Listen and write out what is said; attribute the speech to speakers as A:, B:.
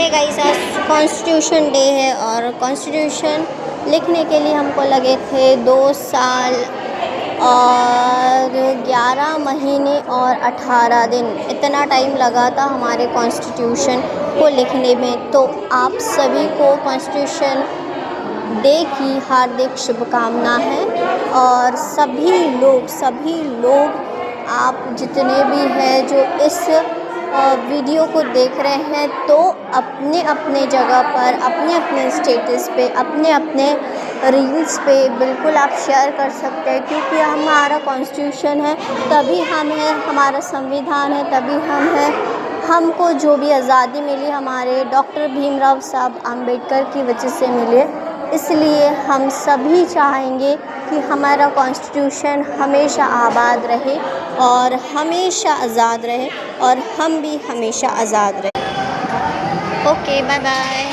A: है गाइस, आज constitution day है और कॉन्स्टिट्यूशन लिखने के लिए हमको लगे थे 2 साल और 11 महीने और 18 दिन। इतना टाइम लगा था हमारे कॉन्स्टिट्यूशन को लिखने में। तो आप सभी को कॉन्स्टिट्यूशन डे की हार्दिक शुभकामना है। और सभी लोग आप जितने भी हैं जो इस वीडियो को देख रहे हैं, तो अपने अपने जगह पर, अपने अपने स्टेटस पे, अपने अपने रील्स पे बिल्कुल आप शेयर कर सकते हैं, क्योंकि हमारा कॉन्स्टिट्यूशन है तभी हम हैं, हमारा संविधान है तभी हम हैं। हमको जो भी आज़ादी मिली हमारे डॉक्टर भीमराव साहब अम्बेडकर की वजह से मिले। इसलिए हम सभी चाहेंगे कि हमारा कॉन्स्टिट्यूशन हमेशा आबाद रहे और हमेशा आज़ाद रहे और हम भी हमेशा आज़ाद रहे। Okay, bye bye.